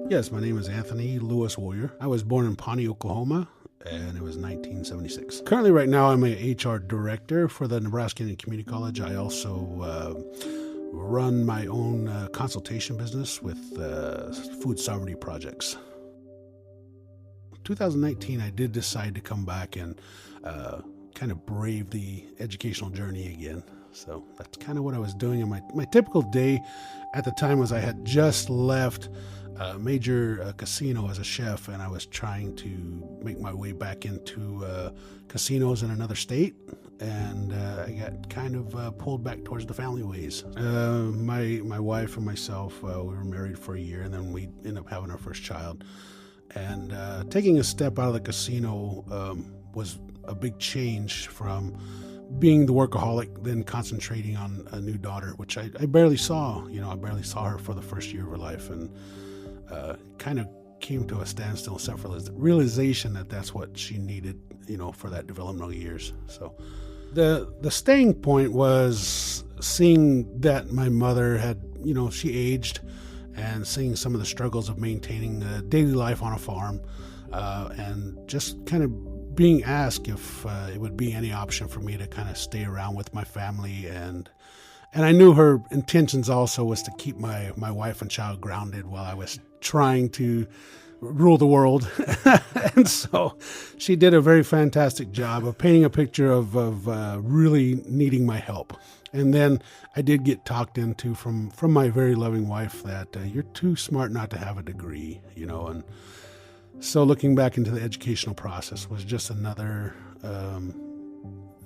Yes, my name is Anthony Lewis Warrior. I was born in Pawnee, Oklahoma, and it was 1976. Currently, right now, I'm a HR director for the Nebraska Indian Community College. I also run my own consultation business with food sovereignty projects. 2019, I did decide to come back and kind of brave the educational journey again. So that's kind of what I was doing. And my typical day at the time was I had just left a major casino as a chef, and I was trying to make my way back into casinos in another state, and I got kind of pulled back towards the family ways. My wife and myself, we were married for a year, and then we ended up having our first child. And taking a step out of the casino was a big change from being the workaholic, then concentrating on a new daughter, which I barely saw. I barely saw her for the first year of her life, and kind of came to a standstill except for the realization that that's what she needed, for that developmental years. So the staying point was seeing that my mother had, she aged, and seeing some of the struggles of maintaining daily life on a farm, and just kind of being asked if it would be any option for me to kind of stay around with my family. And I knew her intentions also was to keep my wife and child grounded while I was trying to rule the world. And so she did a very fantastic job of painting a picture of really needing my help. And then I did get talked into from my very loving wife that you're too smart not to have a degree, and so looking back into the educational process was just another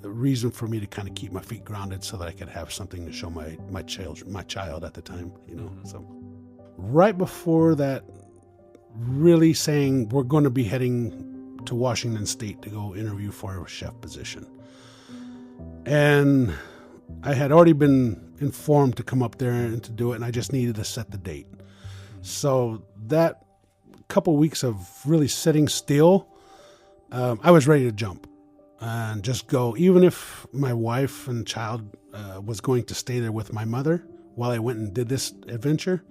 reason for me to kind of keep my feet grounded so that I could have something to show my child at the time, So right before that, really saying we're going to be heading to Washington State to go interview for a chef position. And I had already been informed to come up there and to do it, and I just needed to set the date. So that couple weeks of really sitting still, I was ready to jump and just go, even if my wife and child was going to stay there with my mother while I went and did this adventure.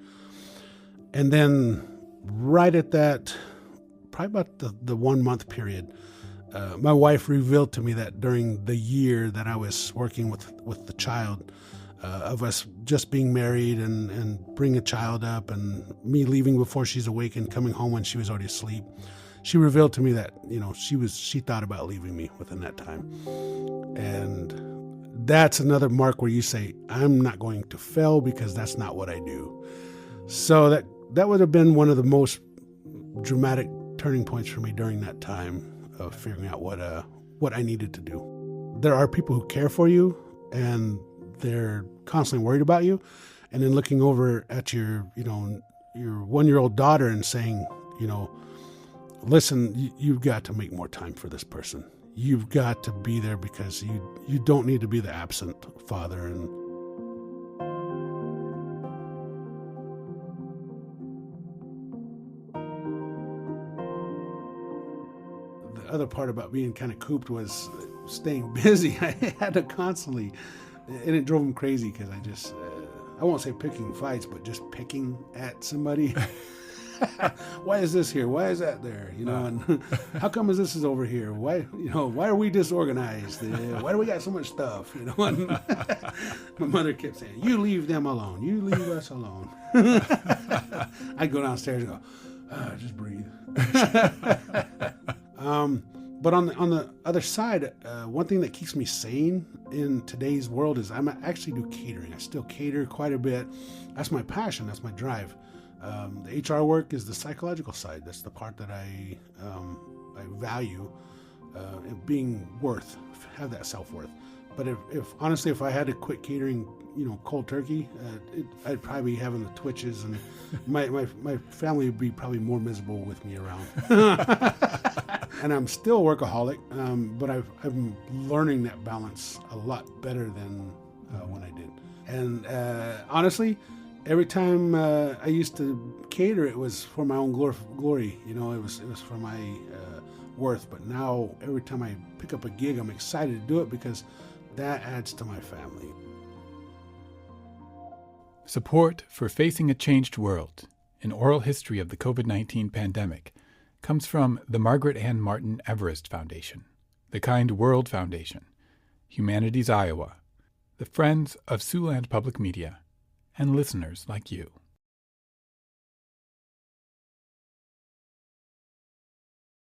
And then right at that, probably about the 1 month period, my wife revealed to me that during the year that I was working with the child, of us just being married and bringing a child up and me leaving before she's awake and coming home when she was already asleep, she revealed to me that, she thought about leaving me within that time. And that's another mark where you say, I'm not going to fail because that's not what I do. So that would have been one of the most dramatic turning points for me during that time of figuring out what I needed to do. There are people who care for you, and they're constantly worried about you. And then looking over at your 1-year-old daughter and saying, listen, you've got to make more time for this person. You've got to be there because you don't need to be the absent father. And the other part about being kind of cooped was staying busy. I had to constantly, and it drove him crazy because I just, I won't say picking fights, but just picking at somebody. Why is this here? Why is that there? And how come this is over here? Why are we disorganized? Why do we got so much stuff? And my mother kept saying, you leave them alone. You leave us alone. I'd go downstairs and go, just breathe. But on the other side, one thing that keeps me sane in today's world is I actually do catering. I still cater quite a bit. That's my passion. That's my drive. The HR work is the psychological side. That's the part that I value, being have that self-worth. But if I had to quit catering, cold turkey, I'd probably be having the twitches, and my family would be probably more miserable with me around. And I'm still a workaholic, but I'm learning that balance a lot better than when I did. And honestly, every time I used to cater, it was for my own glory. It was for my worth. But now, every time I pick up a gig, I'm excited to do it because that adds to my family. Support for Facing a Changed World an oral history of the COVID-19 pandemic, comes from the Margaret Ann Martin Everest Foundation, the Kind World Foundation, Humanities Iowa, the Friends of Siouxland Public Media, and listeners like you.